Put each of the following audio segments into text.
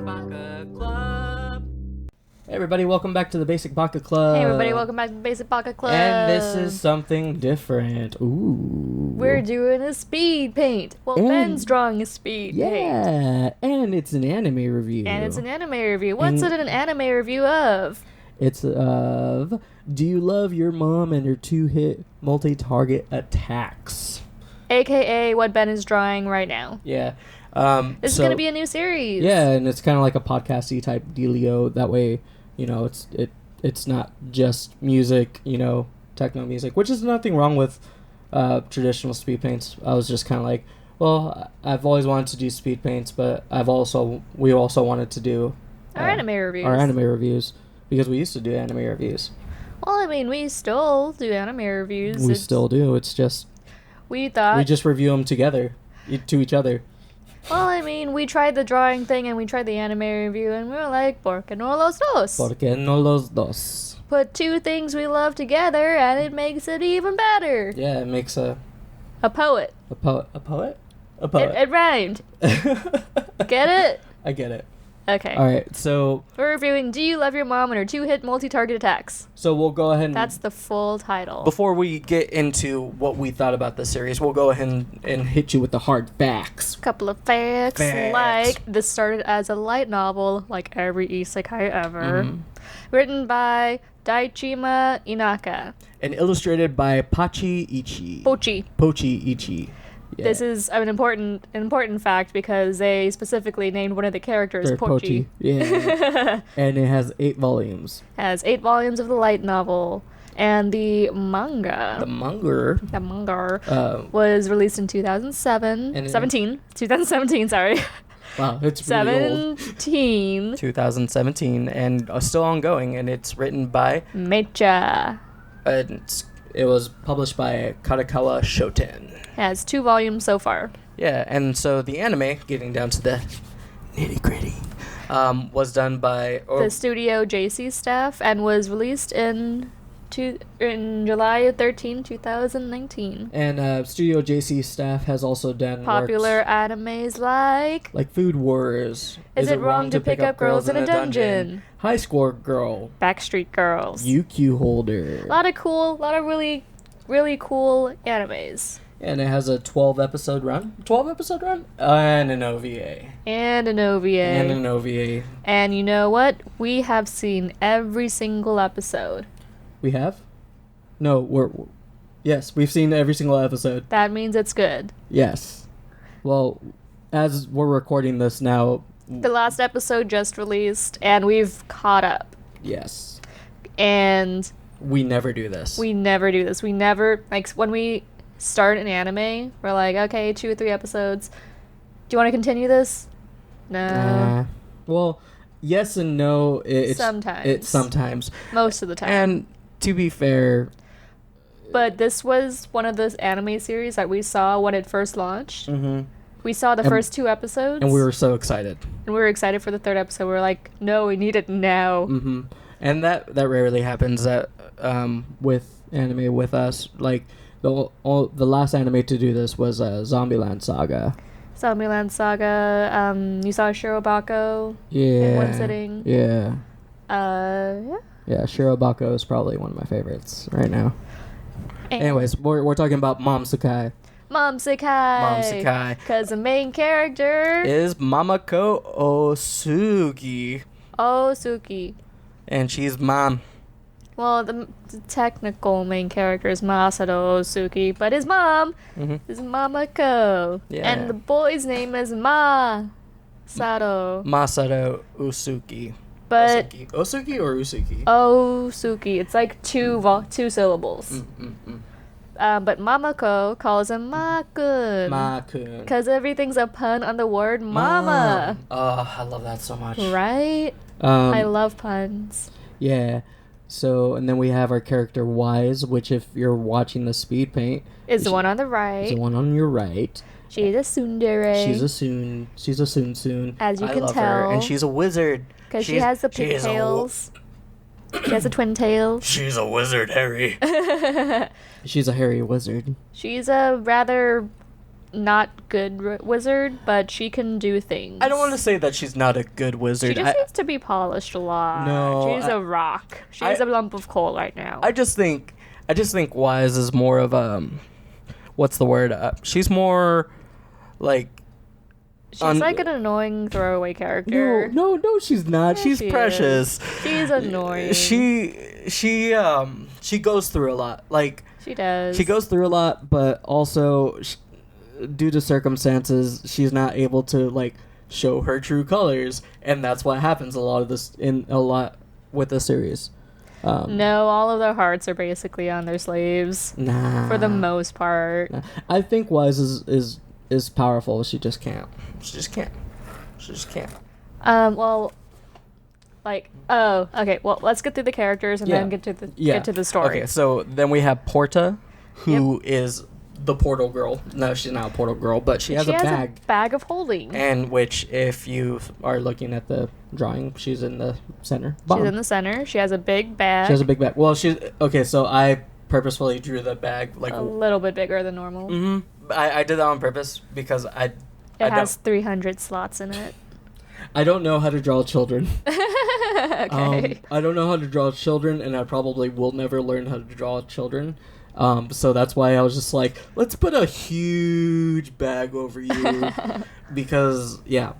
Baka Club. Hey everybody, welcome back to the Basic Baka Club. Hey everybody, welcome back to the Basic Baka Club. And this is something different. Ooh. We're doing a speed paint. Well, Ben's drawing a speed paint. Yeah, and it's an anime review. What's it an anime review of? It's of Do You Love Your Mom and Her Two-Hit Multi-Target Attacks? AKA what Ben is drawing right now. Yeah. This is going to be a new series. Yeah, and it's kind of like a podcasty type dealio. That way, you know, it's not just music, you know, techno music, which is nothing wrong with traditional speed paints. I was just kind of like, well, I've always wanted to do speed paints, but we also wanted to do our anime reviews. Because we used to do anime reviews. Well, I mean, we still do anime reviews. We still do. It's just we just review them together to each other. Well, I mean, we tried the drawing thing and we tried the anime review, and we were like, ¿Por qué no los dos? ¿Por qué no los dos? Put two things we love together, and it makes it even better. Yeah, it makes a poet. A poet? A poet? It rhymed. Get it? I get it. Okay. All right, so we're reviewing Do You Love Your Mom and Her Two-Hit Multi-Target Attacks. So we'll go ahead and... That's the full title. Before we get into what we thought about the series, we'll go ahead and hit you with the hard facts. Couple of facts. Like, this started as a light novel, like every isekai ever. Mm-hmm. Written by Daichima Inaka. And illustrated by Pochi Ichi. Pochi Ichi. Yeah. This is an important fact because they specifically named one of the characters Pochi. Yeah. And it has 8 volumes. Has 8 volumes of the light novel. And the manga. The manga was released in 2017, sorry. Wow, it's really 2017, and still ongoing, and it's written by Mecha. It was published by Kadokawa Shoten. Has 2 volumes so far. Yeah, and so the anime, getting down to the nitty-gritty, was done by... the Studio JC staff, and was released in July 13, 2019. And Studio JC staff has also done popular animes like Food Wars. Is it wrong to pick up girls in a dungeon? High Score Girl. Backstreet Girls. UQ Holder. A lot of really, really cool animes. And it has a 12-episode run. And an OVA. And you know what? We have seen every single episode. We have? No, yes, we've seen every single episode. That means it's good. Yes. Well, as we're recording this now... The last episode just released, and we've caught up. Yes. And... we never do this. We never... Like, when we start an anime, we're like, okay, 2 or 3 episodes. Do you want to continue this? No. Well, yes and no. Sometimes. Most of the time. And to be fair... But this was one of those anime series that we saw when it first launched. Mm-hmm. We saw the first 2 episodes. And we were so excited. And we were excited for the 3rd episode. We were like, no, we need it now. Mm-hmm. And that rarely happens with anime with us. Like, the last anime to do this was Zombieland Saga. You saw Shirobako in one sitting. Yeah. Yeah, Shirobako is probably one of my favorites right now. Anyways, we're talking about Momsekai. Momsekai. Because the main character is Mamako Osugi. And she's mom. Well, the technical main character is Masato Osugi, but his mom is Mamako. Yeah. And the boy's name is Masato Usuki. But Osuki or Usuki? Osuki. It's like 2 syllables. But Mamako calls him Makun. Because everything's a pun on the word mama. Oh, I love that so much. Right? I love puns. Yeah. So, and then we have our character Wise, which if you're watching the speed paint... is the one on the right. Is the one on your right. She's a tsundere. She's a soon. As you can tell. Her. And she's a wizard. Because she has the pigtails. She has a twin tail. She's a wizard, Harry. She's a hairy wizard. She's a rather not good wizard, but she can do things. I don't want to say that she's not a good wizard. She just needs to be polished a lot. No, she's a rock. She's a lump of coal right now. I just think Wise is more of what's the word? She's more like. She's like an annoying throwaway character. No, she's not. Yeah, she's precious. She's annoying. She goes through a lot. Like she does. She goes through a lot, but also due to circumstances, she's not able to like show her true colors, and that's what happens a lot with this series. No, all of their hearts are basically on their slaves. Nah. For the most part. Nah. I think Wise is powerful. She just can't. Well, like, okay. Well, let's get through the characters and then get to the story. Okay, so then we have Porta, who is the portal girl. No, she's not a portal girl, but she has a bag of holding. And which, if you are looking at the drawing, she's in the center. She's in the center. She has a big bag. She has a big bag. Well, so I purposefully drew the bag like a little bit bigger than normal. Mm-hmm. I did that on purpose because it has 300 slots in it. I don't know how to draw children. Okay. I don't know how to draw children, and I probably will never learn how to draw children. So that's why I was just like, let's put a huge bag over you. Because, yeah.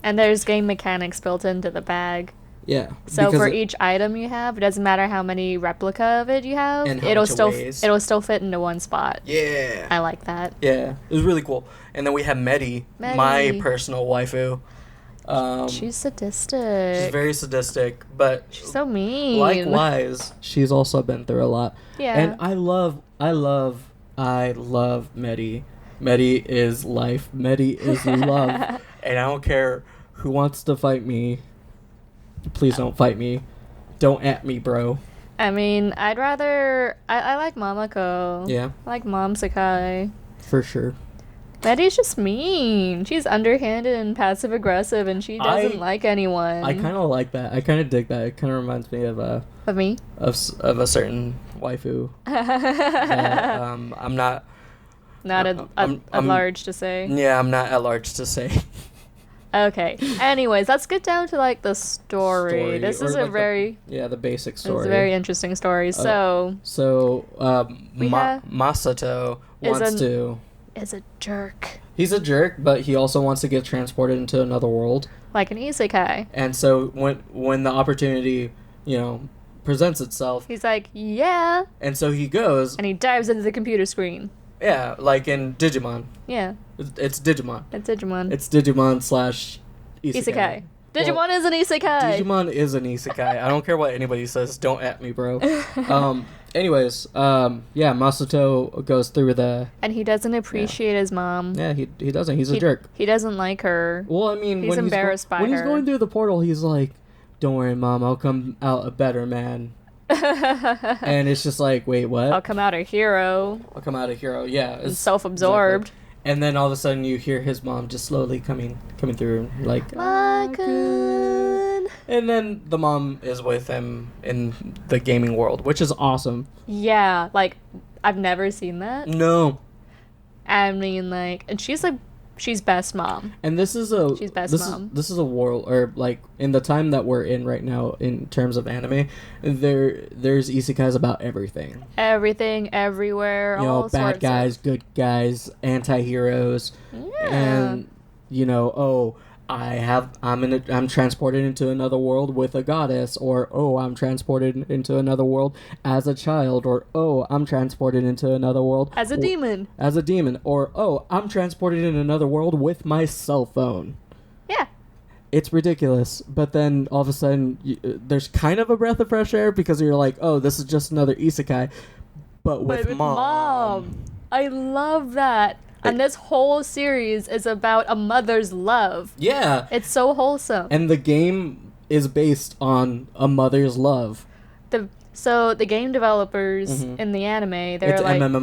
And there's game mechanics built into the bag. Yeah. So for each item you have, it doesn't matter how many replica of it you have, it'll still fit into one spot. Yeah. I like that. Yeah. It was really cool. And then we have Medi. My personal waifu. She's sadistic. She's very sadistic, but she's so mean. Likewise, she's also been through a lot. Yeah. And I love Medi. Medi is life. Medi is love. And I don't care who wants to fight me. Please don't fight me. Don't at me, bro. I mean, I'd rather... I like Mamako. Yeah. I like Mom Sakai. For sure. Betty's just mean. She's underhanded and passive-aggressive, and she doesn't like anyone. I kind of like that. I kind of dig that. It kind of reminds me of... Of me? Of a certain waifu. That, I'm not... Not at large to say. Yeah, I'm not at large to say. Okay. Anyways, let's get down to like the story. This is a very the basic story. It's a very interesting story. Masato is a jerk. He's a jerk, but he also wants to get transported into another world, like an isekai. And so when the opportunity, presents itself, he's like, yeah. And so he goes, and he dives into the computer screen. Yeah, like in Digimon. Yeah. It's Digimon. It's Digimon. It's Digimon / Isekai. Digimon is an isekai. Digimon is an isekai. I don't care what anybody says. Don't at me, bro. Anyways, Masato goes through and he doesn't appreciate his mom. Yeah, he doesn't. He's a jerk. He doesn't like her. Well, I mean, he's embarrassed by her. When he's going through the portal, he's like, "Don't worry, Mom. I'll come out a better man." And it's just like, wait, what? I'll come out a hero. Yeah, it's self-absorbed. Exactly. And then all of a sudden, you hear his mom just slowly coming through, like, Makun. And then the mom is with him in the gaming world, which is awesome. Yeah, like, I've never seen that. No. I mean, like, and she's best mom. And she's best mom. This is a world, or like in the time that we're in right now in terms of anime, there's isekais about everything. Everything, everywhere, all bad guys, good guys, anti-heroes. Yeah. And I'm transported into another world with a goddess, or I'm transported into another world as a child, or I'm transported into another world as a demon, or I'm transported in another world with my cell phone. Yeah, it's ridiculous. But then all of a sudden there's kind of a breath of fresh air, because you're like, this is just another isekai, but with mom. I love that. And this whole series is about a mother's love. Yeah. It's so wholesome. And the game is based on a mother's love. So the game developers in the anime, they're like... It's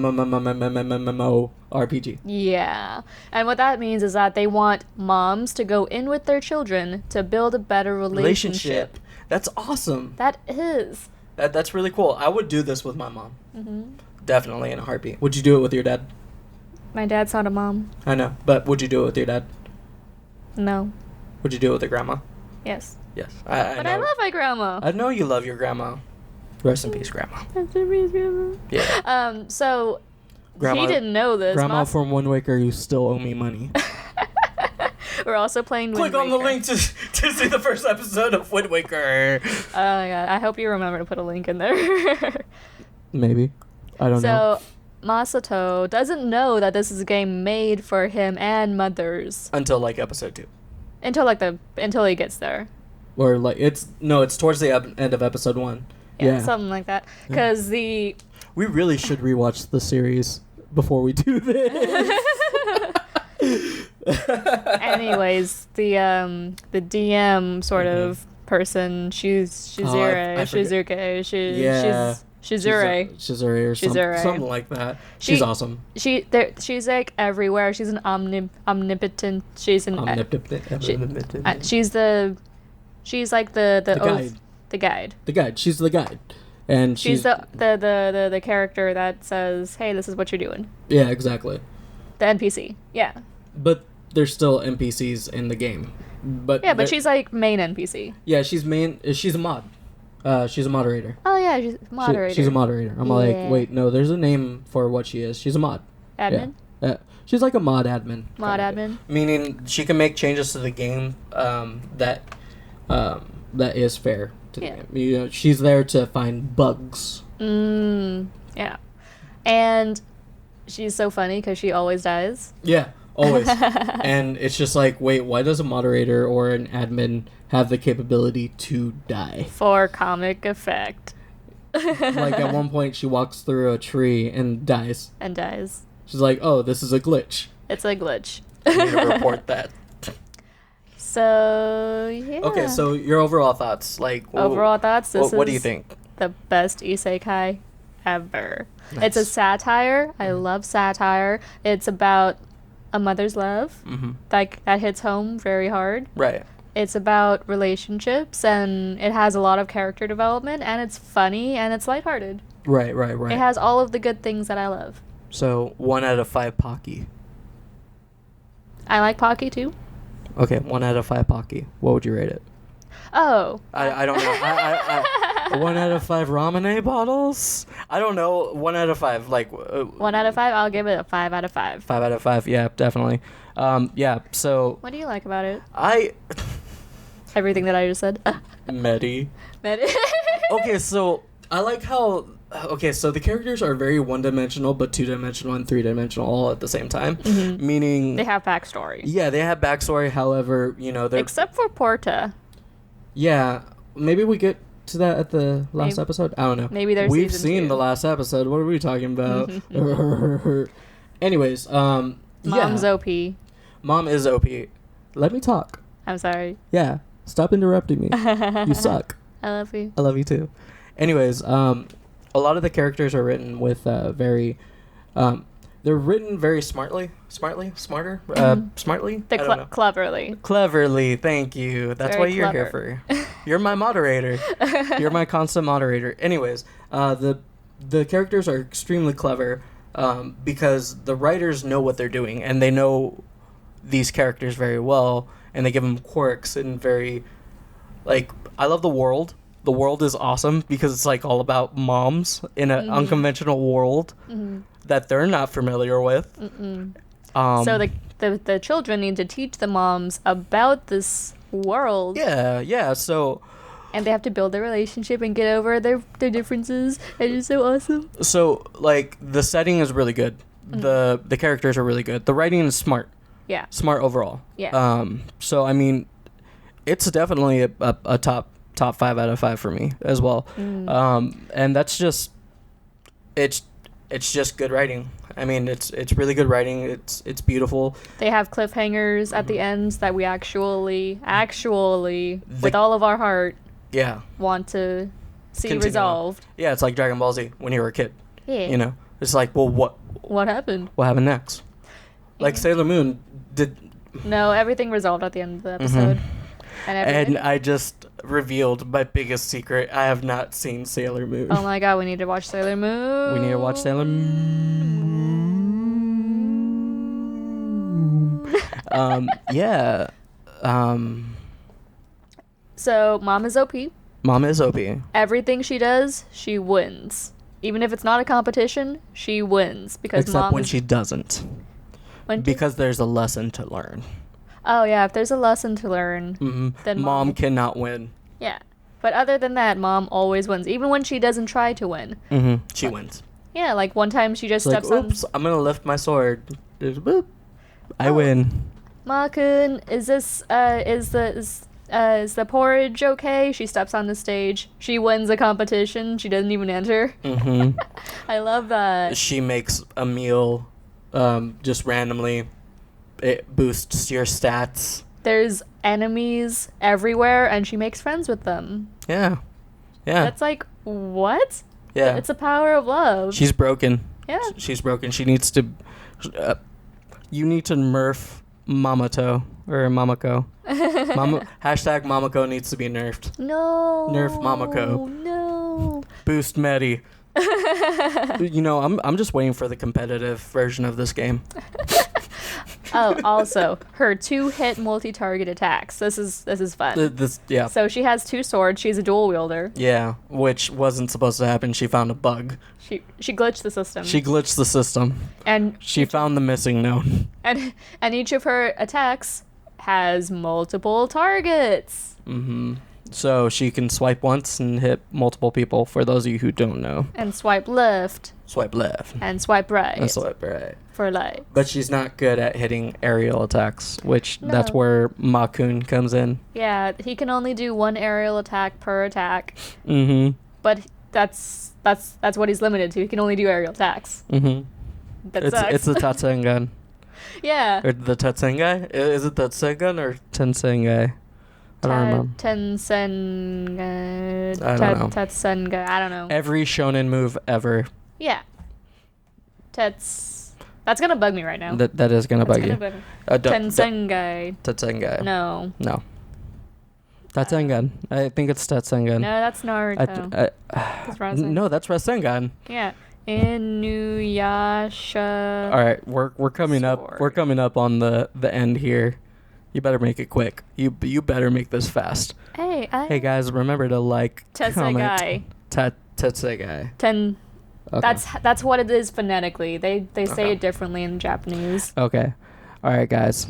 MMORPG. Yeah. And what that means is that they want moms to go in with their children to build a better relationship. That's awesome. That is. That's really cool. I would do this with my mom. Mm-hmm. Definitely in a heartbeat. Would you do it with your dad? My dad's not a mom. I know, but would you do it with your dad? No. Would you do it with your grandma? Yes. Yes. But I love my grandma. I know you love your grandma. Rest in peace, grandma. Rest in peace, grandma. Yeah. So Grandma, he didn't know this. Grandma from Wind Waker, you still owe me money. We're also playing Wind Click on the link to see the first episode of Wind Waker. Oh my god, I hope you remember to put a link in there. Maybe. I don't know. So Masato doesn't know that this is a game made for him and mothers. Until like episode 2. Until he gets there. Or like it's towards the end of episode 1. Yeah, something like that. Because we really should rewatch the series before we do this. Anyways, the DM sort of person, Shizure, Shizure or something like that. She's awesome. She's like everywhere. She's an omnipotent. She's an omnipotent. She's like the guide. The guide. The guide. She's the guide. And she's the character that says, "Hey, this is what you're doing." Yeah, exactly. The NPC. Yeah. But there's still NPCs in the game. But she's like main NPC. Yeah, she's a mod. She's a moderator. Oh yeah, she's a moderator. She's a moderator. I'm like, wait, no, there's a name for what she is. She's a mod. Admin? Yeah. She's like a mod admin. Mod admin. Meaning she can make changes to the game that is fair to the game. You know, she's there to find bugs. Yeah. And she's so funny because she always dies. Yeah, always. And it's just like, wait, why does a moderator or an admin have the capability to die? For comic effect. Like at one point she walks through a tree and dies. She's like, oh, this is a glitch. It's a glitch. I need to report that. So, yeah. Okay, so your overall thoughts. Overall thoughts? What do you think? The best isekai ever. Nice. It's a satire. I love satire. It's about a mother's love. Like, that hits home very hard. Right. It's about relationships, and it has a lot of character development, and it's funny, and it's lighthearted. Right. It has all of the good things that I love. So, 1 out of 5 Pocky. I like Pocky, too. Okay, 1 out of 5 Pocky. What would you rate it? Oh. I don't know. I 1 out of 5 Ramune bottles? I don't know. 1 out of 5. 1 out of 5? I'll give it a 5 out of 5. 5 out of 5. Yeah, definitely. Yeah, so... What do you like about it? Everything that I just said. Medi. Okay, so I like how... Okay, so the characters are very one-dimensional, but two-dimensional and three-dimensional all at the same time. Meaning... They have backstory. Yeah, they have backstory. However, they're... Except for Porta. Yeah. Maybe we get to that at the last episode? I don't know. Maybe there's We've seen the last episode. What are we talking about? Anyways, Mom's OP. Mom is OP. Let me talk. I'm sorry. Yeah. Stop interrupting me. You suck. I love you. I love you too. Anyways, a lot of the characters are written with very... they're written very smarter? Smartly? Cleverly. Cleverly, thank you. That's very what you're clever. here for. You're my moderator. You're my constant moderator. Anyways, the characters are extremely clever because the writers know what they're doing, and they know these characters very well, and they give them quirks and very... I love the world. The world is awesome because it's all about moms in an unconventional world that they're not familiar with. So the children need to teach the moms about this world. Yeah. So, and they have to build their relationship and get over their differences, and it's so awesome. So the setting is really good. The characters are really good. The writing is smart. Yeah. Smart overall. Yeah. So I mean, it's definitely a top 5 out of 5 for me as well. And that's just it's just good writing. I mean, it's really good writing. It's beautiful. They have cliffhangers at the ends that we actually with all of our heart want to see continue resolved. Yeah, it's like Dragon Ball Z when you were a kid. Yeah. It's like, well, what happened? What happened next? Like Sailor Moon did. No, everything resolved at the end of the episode. And I just revealed my biggest secret. I have not seen Sailor Moon. Oh my god, we need to watch Sailor Moon. We need to watch Sailor Moon. Yeah. So mom is OP. Mom is OP. Everything she does, she wins. Even if it's not a competition, she wins because Except when she doesn't. Because there's a lesson to learn. Oh yeah, if there's a lesson to learn, then mom cannot win. Yeah, but other than that, mom always wins, even when she doesn't try to win. She wins. Yeah, like one time she just steps on. Oops, I'm gonna lift my sword. Boop. I win. Ma-kun, is the porridge okay? She steps on the stage. She wins a competition. She doesn't even enter. I love that. She makes a meal, just randomly. It boosts your stats. There's enemies everywhere, and she makes friends with them. Yeah. That's like, what? Yeah. It's a power of love. She's broken. Yeah. She's broken. She needs to... you need to nerf Mamato. Or Mamako. Hashtag Mamako needs to be nerfed. No. Nerf Mamako. No. Boost Medi. I'm just waiting for the competitive version of this game. Oh, also, her 2-hit multi-target attacks. This is fun. Yeah. So she has 2 swords. She's a dual wielder. Yeah, which wasn't supposed to happen. She found a bug. She glitched the system. And she found the missing node. And each of her attacks has multiple targets. So she can swipe once and hit multiple people, for those of you who don't know. And swipe left. And swipe right. For light. But she's not good at hitting aerial attacks, which that's where Ma-kun comes in. Yeah, he can only do 1 aerial attack per attack. But that's what he's limited to. He can only do aerial attacks. That sucks. It's the Tatsengan. Yeah. Or the Tatsengai? Is it Tatsengan or Tensengai? I don't remember. Tatsengai. I don't know. Every shonen move ever. Yeah. That's gonna bug me right now. That is gonna bug you. Tensengai. Tatsengai. No. Tatsengan. I think it's Tatsengan. No, that's Naruto. That's Rasen. No, that's Rasengan. Yeah. Inuyasha. All right, we're coming up. We're coming up on the end here. You better make it quick. You better make this fast. Hey guys, remember to like, comment. Tetsugai. Okay. That's what it is phonetically. They say it differently in Japanese. Okay. All right, guys.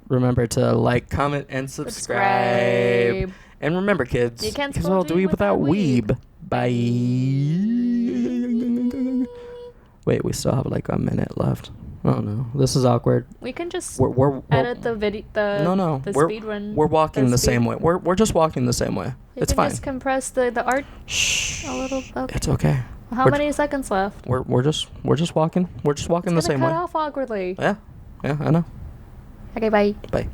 Remember to like, comment, and subscribe. And remember, kids, you can't do weeb without weeb. Bye. Wait, we still have like a minute left. Oh no, this is awkward. We can just edit the video. The speed run. We're walking the same way. We're just walking the same way. It's fine. Just compress the art. Shh. A little. Okay. It's okay. How many seconds left? We're just walking. We're just walking the same way. Cut off awkwardly. Yeah, I know. Okay, bye. Bye.